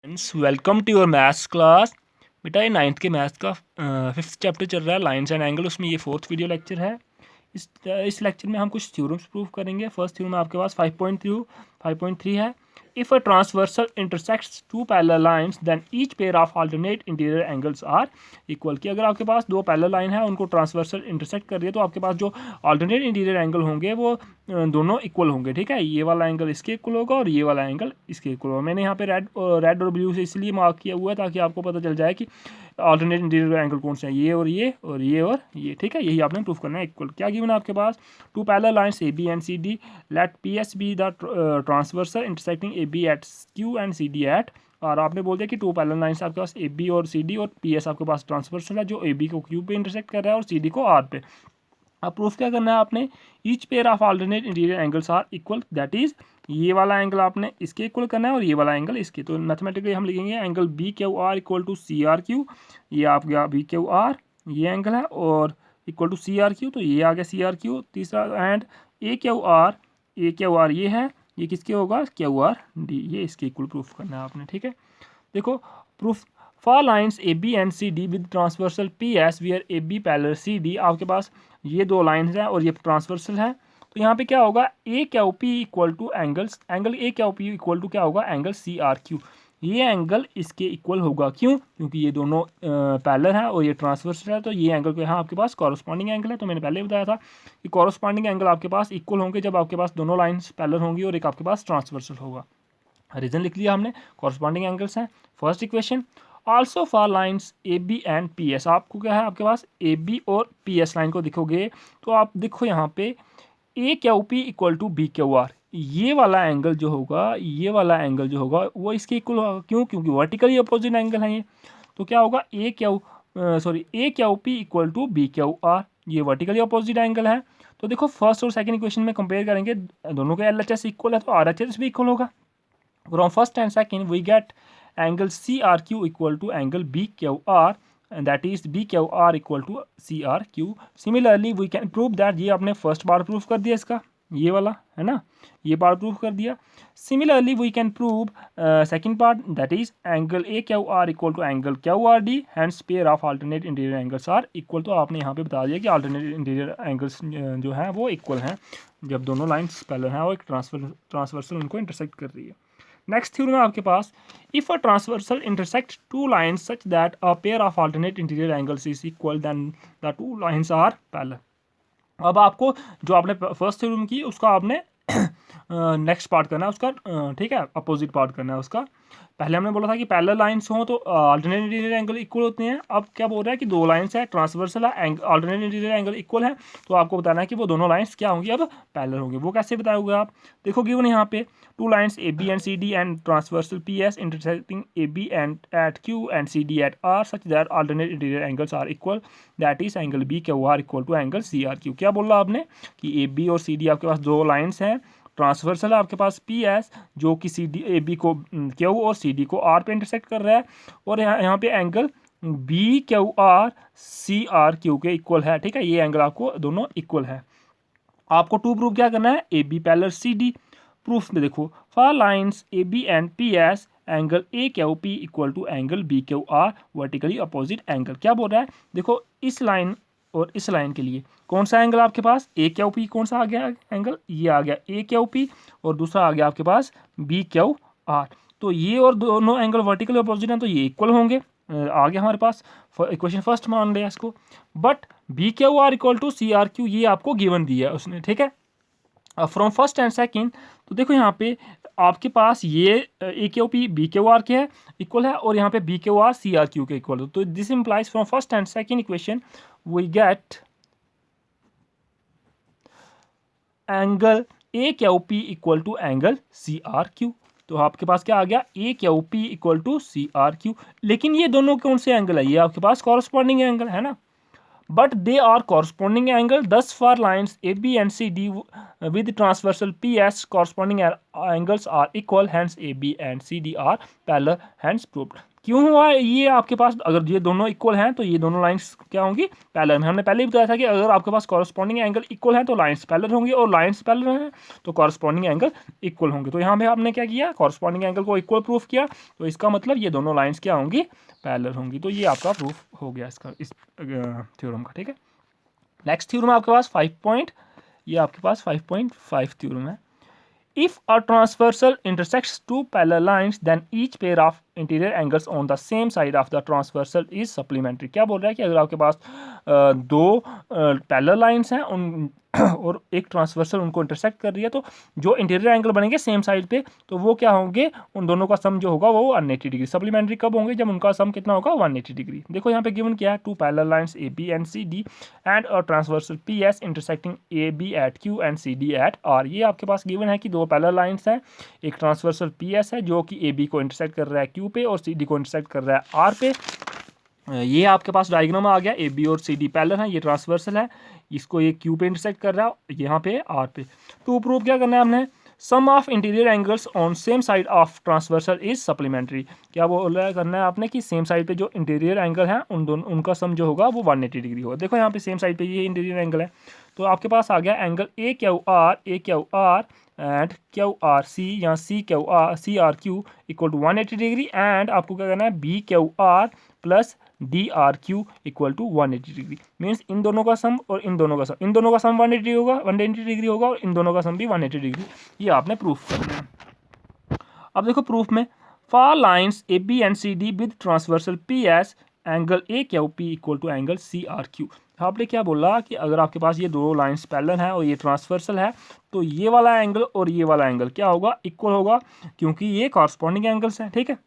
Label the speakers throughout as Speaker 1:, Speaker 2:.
Speaker 1: Friends welcome to your maths class. बेटा ये ninth के मैथ्स का फिफ्थ चैप्टर चल रहा है लाइन्स एंड एंगल। उसमें ये फोर्थ वीडियो लेक्चर है। इस लेक्चर में हम कुछ थ्योरम्स प्रूव करेंगे। फर्स्ट थ्योरम आपके पास 5.3 है। If a transversal intersects two parallel lines then each pair of alternate interior angles are equal. कि अगर आपके पास दो पैरेलल लाइन है उनको ट्रांसवर्सल इंटरसेक्ट कर रही है तो आपके पास जो अल्टरनेट इंटीरियर एंगल होंगे वो दोनों इक्वल होंगे। ठीक है, ये वाला एंगल इसके इक्वल होगा और ये वाला एंगल इसके इक्वल होगा। मैंने यहाँ पे रेड और ब्लू से इसलिए मार्क किया हुआ है ताकि आपको पता चल जाए कि अल्टरनेट इंटीरियर एंगल कौन से हैं, ये और ये और ये और ये। ठीक है, यही आपने प्रूफ करना है इक्वल। क्या गिवन है आपके पास? Two parallel lines A B and C D, let P S be the transversal intersecting A B at Q and C D at. और आपने बोल दिया कि टू पैरेलल लाइंस आपके पास ए बी और सी डी और पी एस आपके पास ट्रांसवर्सल है जो ए बी को क्यू पे इंटरसेक्ट कर रहा है और सी डी को आर पे। अब प्रूफ क्या करना है आपने? Each pair of alternate interior angles are equal, that is ये वाला एंगल आपने इसके इक्वल करना है और ये वाला एंगल इसके। तो मैथमेटिकली हम लिखेंगे angle B Q R equal to C R Q. ये आप गया बी क्यू आर, ये एंगल है, और equal to C R Q, तो ये आ गया सी आर क्यू तीसरा। एंड ए क्यू आर ये है, ये किसके होगा? क्यू आर डी, ये इसके इक्वल प्रूफ करना है आपने। ठीक है, देखो proof for lines A B and C D with transversal P S where A B parallel C D. आपके पास ये दो लाइंस हैं और ये ट्रांसवर्सल है, तो यहाँ पे क्या होगा? A Q P equal to angle A Q P equal to क्या होगा? Angle C R Q. ये एंगल इसके इक्वल होगा, क्यों? क्योंकि ये दोनों पैरेलल है और ये ट्रांसवर्सल है, तो ये एंगल को यहाँ आपके पास कॉरस्पॉन्डिंग एंगल है। तो मैंने पहले ही बताया था कि कॉरस्पॉन्डिंग एंगल आपके पास इक्वल होंगे जब आपके पास दोनों लाइंस पैरेलल होंगी और एक आपके पास ट्रांसवर्सल होगा। रीजन लिख लिया हमने, कॉरस्पॉन्डिंग एंगल्स हैं। First equation also for lines A B and P S. आपको क्या है? आपके पास ए बी और पी एस लाइन को दिखोगे तो आप देखो यहाँ पे A Q P equal to B Q R. ये वाला एंगल जो होगा, ये वाला एंगल जो होगा वो इसके इक्वल होगा, क्यों? क्योंकि वर्टिकली अपोजिट एंगल है ये। तो क्या होगा? A Q P equal to B Q R, ये वर्टिकली अपोजिट एंगल है। तो देखो फर्स्ट और सेकंड इक्वेशन में कंपेयर करेंगे, दोनों के एल एच एस इक्वल है तो आर एच एस भी इक्वल होगा। From first and second, we get angle CRQ equal to angle BQR, and that is BQR equal to CRQ. Similarly, we can prove that ये आपने first part proof कर दिया इसका, ये वाला है ना, ये पार्ट प्रूफ कर दिया। Similarly, we can prove second part, that is angle AQR equal to angle QRD, hence pair of alternate interior angles are equal। तो आपने यहाँ पे बता दिया कि alternate interior angles जो हैं वो इक्वल हैं जब दोनों लाइंस पैरेलल हैं और एक ट्रांसवर्सल उनको इंटरसेक्ट कर रही है। नेक्स्ट थ्योरम है आपके पास, if a transversal intersect two lines such that a pair of alternate interior angles is equal then the two lines are parallel. अब आपको जो आपने फर्स्ट थ्योरम की उसका आपने नेक्स्ट पार्ट करना है उसका, ठीक है, अपोजिट पार्ट करना है उसका। पहले हमने बोला था कि पैरेलल लाइंस हो तो अल्टरनेट इंटीरियर एंगल इक्वल होते हैं। अब क्या बोल रहा है कि दो लाइंस है, ट्रांसवर्सल है, अल्टरनेट इंटीरियर एंगल इक्वल है, तो आपको बताना है कि वो दोनों लाइंस क्या होंगी? अब पैरेलल होंगे। वो कैसे बताओगे आप? देखो गिवन यहाँ पे two lines A B and C D and transversal P S intersecting A B and at Q and C D at R such that alternate interior angles are equal, that is angle B Q R equal to angle C R Q. क्या बोला आपने? कि ए B और C D आपके पास दो lines हैं, transversal है आपके पास पी एस जो कि सी डी ए बी को क्यू और सी डी को आर पे इंटरसेक्ट कर रहा है, और यहाँ पे angle B Q R C R Q के इक्वल है। ठीक है, ये एंगल आपको दोनों इक्वल है। आपको टू प्रूफ क्या करना है? A B parallel C D. Proof में देखो for lines A B and P S angle A Q P equal to angle B Q R vertically opposite angle. क्या बोल रहा है? देखो इस लाइन और इस लाइन के लिए कौन सा एंगल आपके पास? ए क्यू पी। कौन सा आ गया एंगल? ये आ गया ए क्यू पी, और दूसरा आ गया आपके पास बी क्यू आर। तो ये और दोनों एंगल वर्टिकली अपोजिट हैं तो ये इक्वल होंगे। आ गया हमारे पास इक्वेशन फर्स्ट मान लिया इसको। But B Q R equal to C R Q ये आपको गिवन दिया है उसने। ठीक है, फ्रॉम फर्स्ट एंड सेकंड, तो देखो यहाँ पे आपके पास ये A Q P B Q R के है इक्वल है, और यहाँ पे B Q R C R Q के इक्वल है। तो this implies from first and second equation we get angle A Q P equal to angle C R Q. तो आपके पास क्या आ गया? A Q P equal to C R Q. लेकिन ये दोनों कौन से एंगल है? ये आपके पास कॉरस्पॉन्डिंग एंगल है ना, but they are corresponding angle. Thus for lines AB and CD with transversal PS corresponding angles are equal, hence AB and CD are parallel, hence proved। क्यों हुआ ये आपके पास, अगर ये दोनों इक्वल हैं तो ये दोनों लाइंस क्या होंगी, पैरेलल में। हमने पहले ही बताया था कि अगर आपके पास कॉरस्पॉन्डिंग एंगल इक्वल हैं तो लाइंस पैरेलल होंगी, और लाइंस पैरेलल हैं तो कॉरस्पॉन्डिंग एंगल इक्वल होंगे। तो यहाँ पे आपने क्या किया, कॉरस्पॉन्डिंग एंगल को इक्वल प्रूफ किया, तो इसका मतलब ये दोनों लाइंस क्या होंगी, पैरेलल होंगी। तो ये आपका प्रूफ हो गया इसका, इस थ्योरम का, ठीक है। नेक्स्ट थ्योरम आपके पास 5 ये आपके पास 5.5 थ्योरम है। If a transversal intersects two parallel lines, then each pair of interior angles on the same side of the transversal is supplementary। क्या बोल रहा है कि अगर आपके पास दो पैरेलल लाइंस हैं उन और एक ट्रांसवर्सल उनको इंटरसेक्ट कर रही है, तो जो इंटीरियर एंगल बनेंगे सेम साइड पे, तो वो क्या होंगे, उन दोनों का सम जो होगा वो 180 डिग्री। सप्लीमेंट्री कब होंगे, जब उनका सम कितना होगा, 180 डिग्री। देखो यहाँ पे गिवन क्या है, two parallel lines A B and C D and a transversal P S intersecting A B at Q and C D at R. ये आपके पास गिवन है कि दो पैरेलल लाइंस हैं, एक ट्रांसवर्सल पी एस है जो कि ए बी को इंटरसेक्ट कर रहा है क्यू पे और सी डी को इंटरसेक्ट कर रहा है आर पे। ये आपके पास डायग्राम आ गया, ए बी और सी डी पैरेलल है, ये ट्रांसवर्सल है, इसको ये क्यू पे इंटरसेक्ट कर रहा है, यहाँ पे आर पे। तो प्रूव क्या करना है हमने, sum of interior angles on same side of transversal is supplementary. क्या बोल रहा है, करना है आपने कि सेम साइड पे जो इंटीरियर एंगल है उन दोनों उनका सम जो होगा वो 180 डिग्री होगा। देखो यहाँ पे सेम साइड पे ये इंटीरियर एंगल है, तो आपके पास आ गया angle A Q R and Q R C या C R Q equal to 180 degree, and आपको क्या करना है B Q R plus D R Q equal to 180 degree. Means इन दोनों का सम और इन दोनों का सम, 180 होगा, 180 डिग्री होगा, और इन दोनों का सम भी 180 डिग्री। ये आपने प्रूफ करना है। अब देखो प्रूफ में, for lines A B and C D with transversal P S angle A Q P equal to angle C R Q. आपने क्या बोला कि अगर आपके पास ये दो लाइंस पैरेलल है और ये ट्रांसवर्सल है, तो ये वाला एंगल और ये वाला एंगल क्या होगा, इक्वल होगा, क्योंकि ये कॉरस्पॉन्डिंग एंगल्स हैं, ठीक है।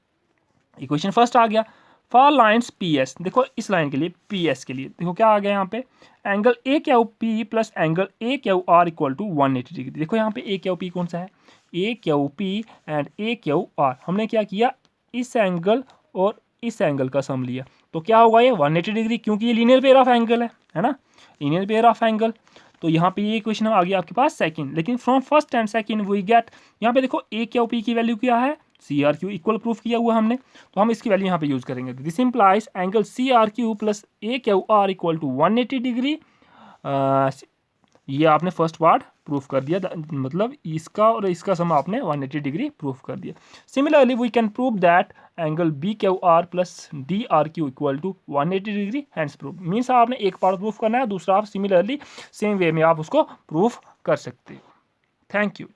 Speaker 1: इक्वेशन फर्स्ट आ गया, फॉर लाइंस पी एस, देखो इस लाइन के लिए पी एस के लिए देखो क्या आ गया यहाँ पे, angle A Q P plus angle A Q R equal to 180 degree. देखो यहाँ पे ए क्यू पी कौन सा है, A Q P and A Q R. हमने क्या किया, इस एंगल और इस एंगल का सम लिया, तो क्या होगा ये 180 डिग्री, क्योंकि ये लीनियर पेयर ऑफ एंगल है ना, लीनियर पेयर ऑफ एंगल। तो यहाँ पे ये इक्वेशन आ गया आपके पास सेकंड। लेकिन from first and second we get, यहाँ पे देखो ए क्यू पी की वैल्यू क्या है, C R Q equal proof किया हुआ हमने, तो हम इसकी वैल्यू यहाँ पे यूज करेंगे। This implies angle C R Q plus A Q R equal to 180 degree. ये आपने फर्स्ट पार्ट प्रूफ कर दिया, मतलब इसका और इसका सम आपने 180 डिग्री प्रूफ कर दिया। Similarly we can prove that angle B Q R plus D R Q equal to 180 degree, hence proof. Means आपने एक पार्ट प्रूफ करना है, दूसरा आप सिमिलरली सेम वे में आप उसको प्रूफ कर सकते हो। Thank you.